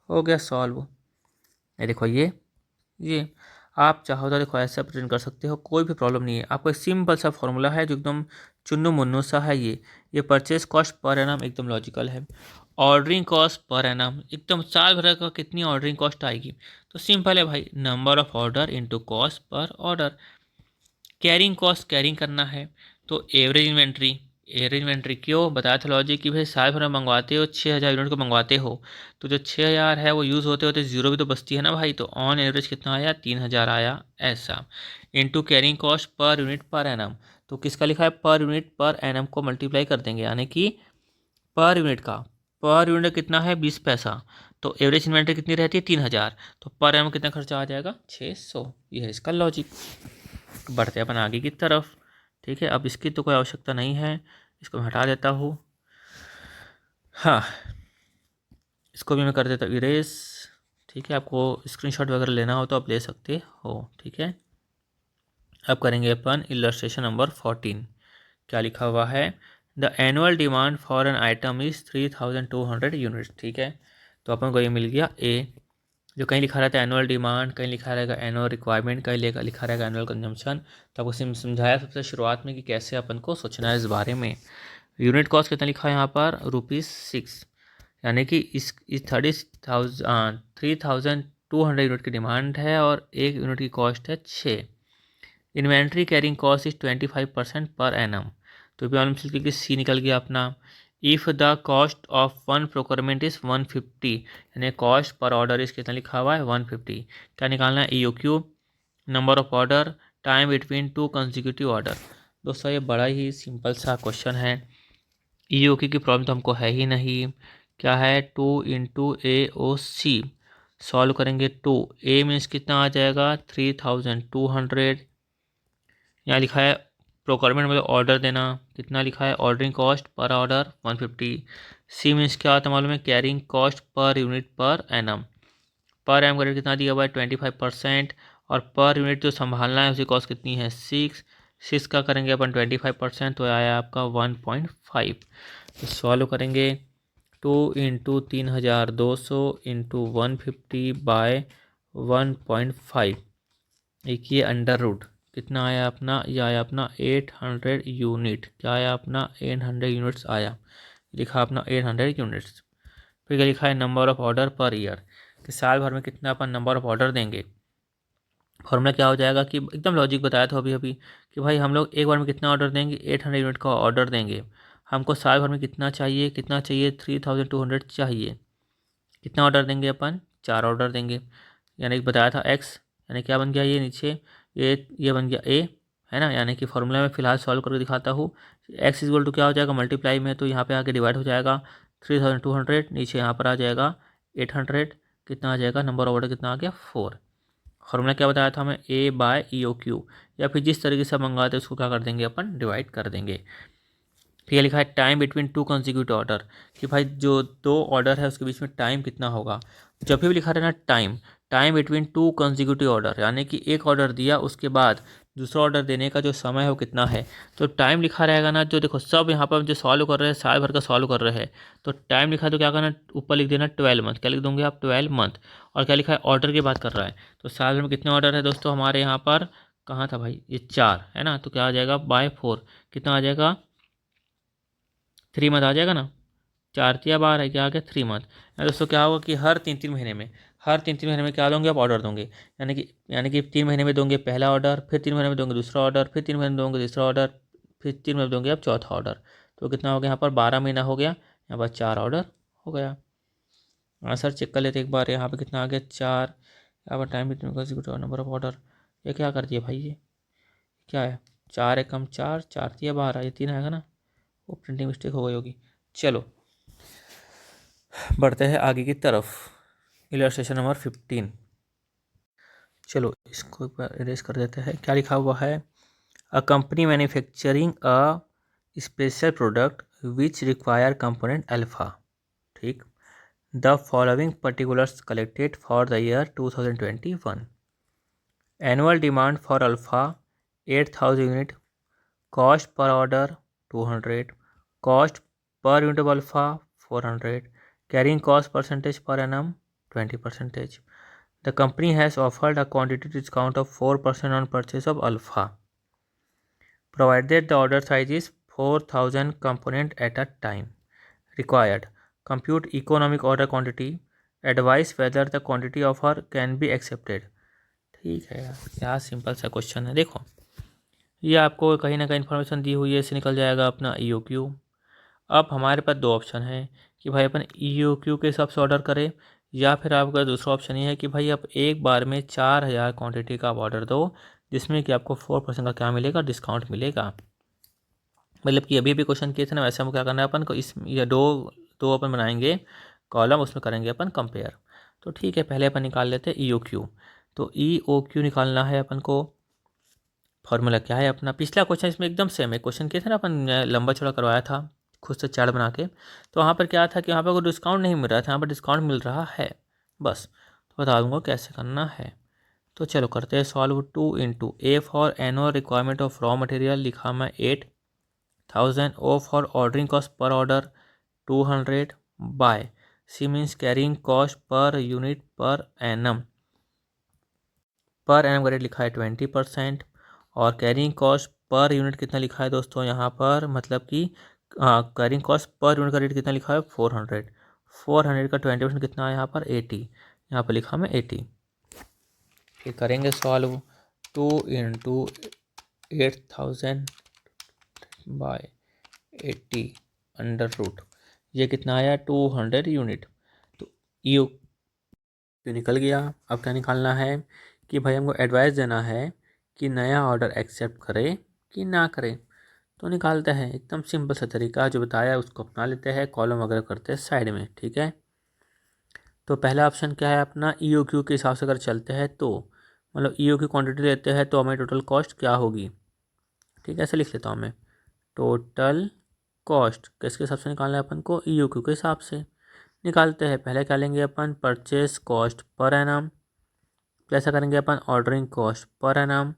हो गया सॉल्व। ये देखो ये आप चाहो तो देखो ऐसा प्रिंट कर सकते हो, कोई भी प्रॉब्लम नहीं है। आपको एक सिंपल सा फॉर्मूला है जो एकदम चुन्नू मुन्नू सा है, ये परचेस कॉस्ट पर एनम एकदम लॉजिकल है, ऑर्डरिंग कॉस्ट पर एनम एकदम साल भर का कितनी ऑर्डरिंग कॉस्ट आएगी, तो सिंपल है भाई, number of order into cost per order. Carrying cost carrying करना है, तो एवरेज इन्वेंट्री क्यों बताया था लॉजिक, कि भाई साल भर में मंगवाते हो 6,000 यूनिट को मंगवाते हो, तो जो 6,000 है वो यूज़ होते होते जीरो भी तो बचती है ना भाई, तो ऑन एवरेज कितना आया 3,000 आया ऐसा, into carrying cost per unit per annum, तो किसका लिखा है पर यूनिट पर एनम को मल्टीप्लाई कर देंगे, यानी कि पर यूनिट का, पर यूनिट कितना है 20 पैसा, तो एवरेज इन्वेंट्री कितनी रहती है 3,000, तो पर एनम कितना खर्चा आ जाएगा 600। ये है इसका लॉजिक। बढ़ते अपन आगे की तरफ, ठीक है। अब इसकी तो कोई आवश्यकता नहीं है, इसको मैं हटा देता हूँ, हाँ इसको भी मैं कर देता हूँ इरेज, ठीक है। आपको स्क्रीनशॉट वगैरह लेना हो तो आप ले सकते हो, ठीक है। अब करेंगे अपन इलस्ट्रेशन नंबर 14, क्या लिखा हुआ है, the annual demand for an item is 3,200 units, ठीक है। तो अपन को ये मिल गया ए, जो कहीं लिखा रहता है एनुअल डिमांड, कहीं लिखा रहेगा एनुअल रिक्वायरमेंट, कहीं लिखा रहेगा एनुअल कंजम्पशन। तो आपको समझाया सबसे शुरुआत में कि कैसे अपन को सोचना है इस बारे में। यूनिट कॉस्ट कितना लिखा है यहाँ पर ₹6, यानी कि इस 3,200 यूनिट की डिमांड है और एक यूनिट की कॉस्ट है 6। इन्वेंट्री कैरिंग कॉस्ट इज 25% पर एनम, तो भी ऑलम की सी निकल गया अपना। If the cost of one procurement is 150, यानी कॉस्ट पर ऑर्डर इस कितना लिखा हुआ है 150। क्या निकालना है EOQ, number of order, time between 2 consecutive order. दोस्तों ये बड़ा ही सिंपल सा क्वेश्चन है, EOQ की प्रॉब्लम तो हमको है ही नहीं। क्या है 2 इंटू AOC, सॉल्व करेंगे 2, ए मीन्स कितना आ जाएगा 3,200 यहाँ लिखा है प्रोक्योरमेंट मतलब ऑर्डर देना, कितना लिखा है ordering cost per order 150। C means क्या होता है मालूम है, carrying cost per unit per annum. Per M का रेट कितना दिया हुआ है 25%, और पर यूनिट जो संभालना है उसकी कॉस्ट कितनी है 6 का करेंगे अपन 25%, तो आया आपका 1.5। तो सॉल्व करेंगे 2 इंटू 3200 इंटू 150/1.5, एक ये अंडर रूट कितना आया अपना, ये आया अपना 800 यूनिट। क्या आया अपना 800 यूनिट्स आया, लिखा अपना 800 यूनिट्स। फिर क्या लिखा है number of order per year, कि साल भर में कितना अपन नंबर ऑफ ऑर्डर देंगे। फॉर्मूला क्या हो जाएगा कि एकदम लॉजिक बताया था अभी अभी कि भाई हम लोग एक बार में कितना ऑर्डर देंगे 800 यूनिट का ऑर्डर देंगे। हमको साल भर में कितना चाहिए, कितना चाहिए 3200 चाहिए। कितना ऑर्डर देंगे अपन, 4 ऑर्डर देंगे। यानी कि बताया था एक्स, यानी क्या बन गया ये नीचे, ये बन गया ए, है ना। यानी कि फॉर्मूला में फिलहाल सॉल्व करके दिखाता हूँ। एक्स इक्वल टू क्या हो जाएगा मल्टीप्लाई में, तो यहाँ पे आके डिवाइड हो जाएगा 3200, नीचे यहाँ पर आ जाएगा 800, कितना आ जाएगा नंबर ऑफ ऑर्डर कितना आ गया 4। फॉर्मूला क्या बताया था हमें, A/EOQ, या फिर जिस तरीके से मंगाते हैं उसको क्या कर देंगे अपन डिवाइड कर देंगे। फिर ये लिखा है टाइम बिटवीन 2 कंसेक्यूटिव ऑर्डर, कि भाई जो 2 ऑर्डर है उसके बीच में टाइम कितना होगा। जब भी लिखा रहना टाइम बिटवीन 2 कंसेक्यूटिव ऑर्डर, यानी कि एक ऑर्डर दिया उसके बाद दूसरा ऑर्डर देने का जो समय है वो कितना है। तो टाइम लिखा रहेगा ना, जो देखो सब यहाँ पर जो सॉल्व कर रहे हैं साल भर का सॉल्व कर रहे हैं, तो टाइम लिखा है तो क्या करना ऊपर लिख देना 12 मंथ। क्या लिख दोगे आप 12 मंथ। और क्या लिखा है ऑर्डर की बात कर रहा है, तो साल भर में कितने ऑर्डर है दोस्तों हमारे यहाँ पर, कहाँ था भाई ये 4 है ना, तो क्या आ जाएगा बाय 4, कितना आ जाएगा 3 मंथ आ जाएगा ना। 4 या 12 है, क्या आ गया 3 मंथ। दोस्तों क्या होगा कि हर तीन तीन महीने में क्या दोगे आप ऑर्डर दोगे, यानी कि 3 महीने में दोगे पहला ऑर्डर, फिर 3 महीने में दोगे दूसरा ऑर्डर, फिर 3 महीने में दोगे तीसरा ऑर्डर, फिर 3 महीने में दोगे आप चौथा ऑर्डर। तो कितना हो गया यहाँ पर 12 महीना हो गया, यहाँ पर 4 ऑर्डर हो गया। आंसर चेक कर लेते एक बार, यहाँ पर कितना आ गया 4। यहाँ पर टाइम नंबर ऑफ ऑर्डर, ये क्या कर दिया भाई, ये क्या है 4 एकम 4, 4 तिया 12, ये 3 आएगा ना, वो प्रिंटिंग मिस्टेक हो गई होगी। चलो बढ़ते हैं आगे की तरफ, इलस्ट्रेशन नंबर 15। चलो इसको एक बार इरेज कर देते हैं। क्या लिखा हुआ है, a company manufacturing a special product which require component alpha. ठीक, the following particulars collected for the year 2021। Annual demand for alpha 8000 unit, cost per order 200, cost per unit of alpha 400, carrying cost percentage per annum 20%. The company has offered a quantity discount of 4% on purchase of alpha, provided the order size is 4000 component at a time. Required, compute economic order quantity, advise whether the quantity offer can be accepted। ठीक है यार, क्या सिंपल सा क्वेश्चन है। देखो ये आपको कहीं ना कहीं इन्फॉर्मेशन दी हुई है, इससे निकल जाएगा अपना EOQ। अब हमारे पास 2 ऑप्शन है कि भाई अपन EOQ के हिसाब से ऑर्डर करें, या फिर आपका दूसरा ऑप्शन ये है कि भाई आप एक बार में 4000 क्वांटिटी का आप ऑर्डर दो, जिसमें कि आपको 4% का क्या मिलेगा डिस्काउंट मिलेगा। मतलब कि अभी भी क्वेश्चन किए थे ना, वैसे हमको क्या करना है अपन को, इस या दो दो अपन बनाएंगे कॉलम, उसमें करेंगे अपन कंपेयर। तो ठीक है, पहले अपन निकाल लेते हैं EOQ। तो EOQ निकालना है अपन को। फॉर्मूला क्या है अपना, पिछला क्वेश्चन इसमें एकदम सेम है, क्वेश्चन किए थे ना अपन लंबा चौड़ा करवाया था खुद से चार्ट बना के। तो वहाँ पर क्या था कि वहाँ पर कोई डिस्काउंट नहीं मिल रहा था, यहाँ पर डिस्काउंट मिल रहा है बस। तो बता दूंगा कैसे करना है। तो चलो करते हैं solve. 2 into A for annual requirement of raw material लिखा मैं 8000, O for ordering cost per order 200, by C means carrying cost per unit per annum का रेट लिखा है 20%, और कैरिंग कॉस्ट पर यूनिट कितना लिखा है दोस्तों यहाँ पर, मतलब कि कैरिंग कॉस्ट पर यूनिट का रेट कितना लिखा है 400 का 20% कितना है यहाँ पर 80, यहाँ पर लिखा मैं 80। फिर करेंगे solve. 2 into 8000 by 80 under root, ये कितना आया 200 यूनिट। तो ये निकल गया। अब क्या निकालना है कि भाई हमको एडवाइस देना है कि नया ऑर्डर एक्सेप्ट करे कि ना करे। तो निकालते हैं, एकदम सिंपल सा तरीका जो बताया उसको अपना लेते हैं, कॉलम वगैरह करते हैं साइड में। ठीक है, तो पहला ऑप्शन क्या है अपना, EOQ के हिसाब से अगर चलते हैं तो मतलब EOQ क्वांटिटी लेते हैं तो हमें टोटल कॉस्ट क्या होगी, ठीक है, ऐसे लिख लेता हूँ मैं। टोटल कॉस्ट किसके हिसाब से निकालना है अपन को, EOQ के हिसाब से निकालते हैं। पहले क्या लेंगे अपन, purchase cost per annum, plus करेंगे अपन ordering cost per annum,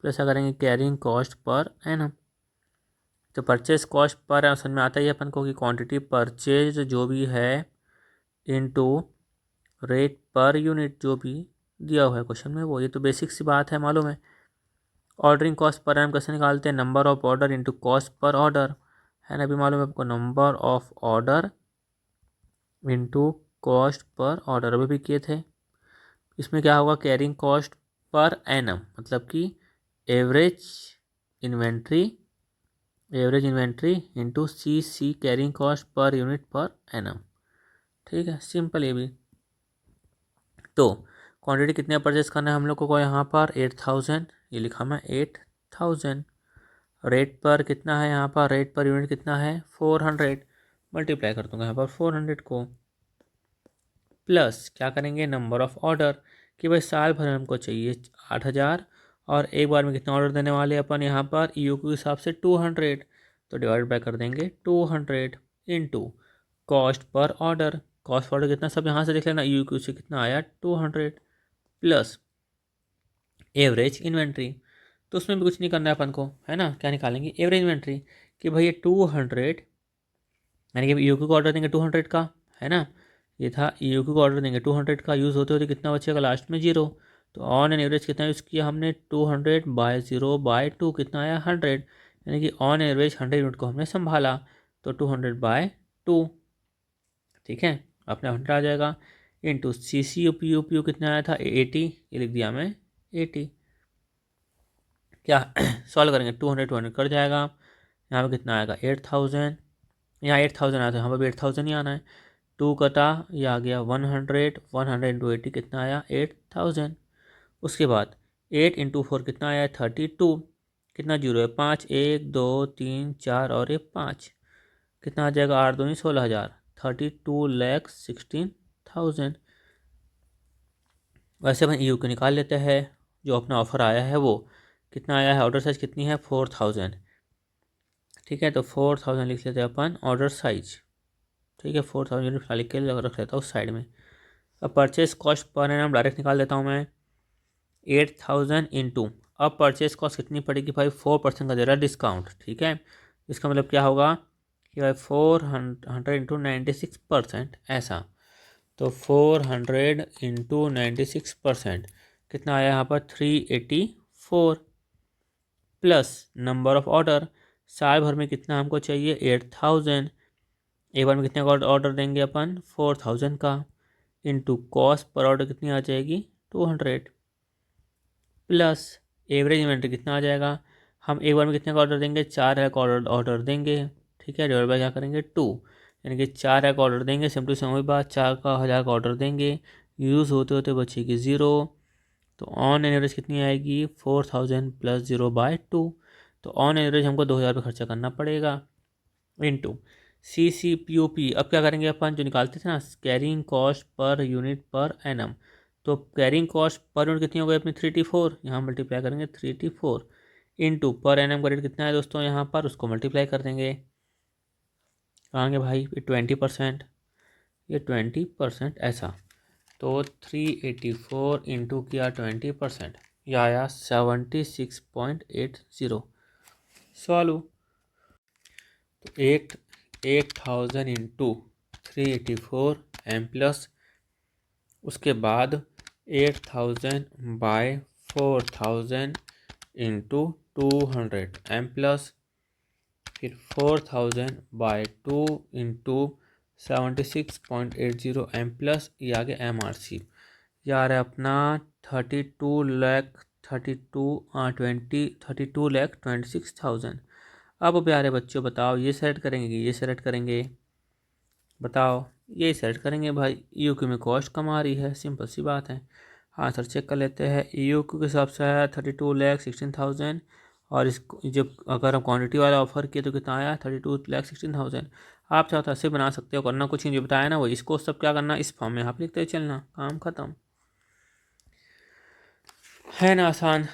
plus करेंगे कैरिंग कॉस्ट पर एनम। तो परचेज कॉस्ट पर समझ में आता ही है अपन को कि क्वांटिटी परचेज जो भी है इनटू रेट पर यूनिट जो भी दिया हुआ है क्वेश्चन में वो, ये तो बेसिक सी बात है, मालूम है। ऑर्डरिंग कॉस्ट पर एनम कैसे निकालते हैं, number of order into cost per order, है ना, अभी मालूम है आपको, number of order into cost per order अभी भी किए थे। इसमें क्या होगा, कैरिंग कॉस्ट पर एनम मतलब कि average inventory, average inventory into C carrying cost per unit per annum. ठीक है, सिंपल ये भी। तो क्वांटिटी कितने परचेस करना है हम लोग को यहाँ पर 8000, ये लिखा मैं 8000। रेट पर कितना है यहाँ पर, रेट पर यूनिट कितना है 400, मल्टीप्लाई कर दूंगा यहाँ पर 400 को, प्लस क्या करेंगे नंबर ऑफ ऑर्डर, कि भाई साल भर हमको चाहिए 8000 और एक बार में कितना ऑर्डर देने वाले अपन यहाँ पर EOQ के हिसाब से 200, तो डिवाइड बाय कर देंगे 200 into cost per order, cost per order कितना सब यहाँ से देख लेना, EOQ से कितना आया 200, प्लस एवरेज इन्वेंट्री, तो उसमें भी कुछ नहीं करना है अपन को, है ना, क्या निकालेंगे एवरेज इन्वेंट्री, कि भाई ये 200 यानी कि EOQ को ऑर्डर देंगे 200 का, है ना, ये था EOQ को ऑर्डर देंगे 200 का, यूज़ होते होते कितना बचेगा लास्ट में 0, तो ऑन एन एवरेज कितना यूज़ किया हमने 200/0/2 कितना आया 100, यानी कि ऑन एवरेज 100 यूनिट को हमने संभाला, तो 200/2, ठीक है, अपना 100 आ जाएगा, इंटू CCUPU कितना आया था 80, ये लिख दिया मैं 80, क्या सॉल्व करेंगे 200 कट जाएगा, यहाँ पर कितना आएगा 8000, यहाँ 8000 आया था, यहाँ पर भी 8000 ही आना है, 2 कटा, ये आ गया 100, 100 इंटू 80 कितना आया 8000। उसके बाद 8 इंटू 4 कितना आया 32, कितना जीरो है 5, 1 2 3 4 और ये 5, कितना आ जाएगा 8 दूनी 16000, 32,16,000। वैसे अपन EOQ निकाल लेते हैं, जो अपना ऑफर आया है वो कितना आया है, ऑर्डर साइज कितनी है 4000, ठीक है, तो 4000 लिख लेते हैं अपन ऑर्डर साइज, ठीक है, 4000 यूनिट लिख के रख लेता हूँ साइड में। अब purchase cost per annum direct निकाल देता हूँ मैं, 8000 इंटू, अब परचेस कॉस्ट कितनी पड़ेगी भाई 4% का दे रहा है डिस्काउंट, ठीक है, इसका मतलब क्या होगा कि भाई 400 इंटू 96%, ऐसा, तो 400 इंटू 96% कितना आया यहाँ पर 384, प्लस नंबर ऑफ ऑर्डर, साल भर में कितना हमको चाहिए 8000, एक बार में कितने का ऑर्डर देंगे अपन 4000 का, इंटू कॉस्ट पर ऑर्डर कितनी आ जाएगी 200, प्लस एवरेज इन्वेंट्री कितना आ जाएगा, हम एक बार में कितने का ऑर्डर देंगे 4000 का ऑर्डर देंगे, ठीक है, डिवाइड बाय क्या करेंगे 2, यानी कि 4000 का ऑर्डर देंगे, सिंपली से वही बात 4,000 का ऑर्डर देंगे, यूज़ होते होते बचेगी 0, तो ऑन एवरेज कितनी आएगी 4000 प्लस 0/2, तो ऑन एवरेज हमको 2000 रुपये खर्चा करना पड़ेगा, इंटू CCPOP, अब क्या करेंगे अपन जो निकालते थे ना carrying cost per unit per annum, तो कैरिंग कॉस्ट पर यूनिट कितनी हो गई अपनी 3T4, यहाँ मल्टीप्लाई करेंगे 3T4 इंटू पर एनम का रेट कितना है दोस्तों यहाँ पर, उसको मल्टीप्लाई कर देंगे, कहेंगे भाई ये 20%, ये 20% ऐसा, तो 384 इंटू किया 20%, यह आया 76.80, सॉल्व, तो 8000 इंटू 384 एम प्लस, उसके बाद 8000/4000 इंटू 200 एम प्लस, फिर 4000/2 इंटू 76.80 एम प्लस, ये आ गया MRC, ये आ रहा है अपना 32,26,000। अब प्यारे बच्चों बताओ ये सेलेक्ट करेंगे कि ये सेलेक्ट करेंगे, बताओ, ये सेलेक्ट करेंगे भाई, EOQ में कॉस्ट कम आ रही है, सिंपल सी बात है। आंसर चेक कर लेते हैं, EOQ के हिसाब से आया 32,16,000, और इसको जब अगर हम क्वांटिटी वाला ऑफर किए तो कितना आया 32,16,000। आप चाहो तो ऐसे बना सकते हो, करना कुछ नहीं, जो बताया ना वो, इसको सब क्या करना इस फॉर्म में यहाँ पे लिखते चलना, काम खत्म, है ना आसान।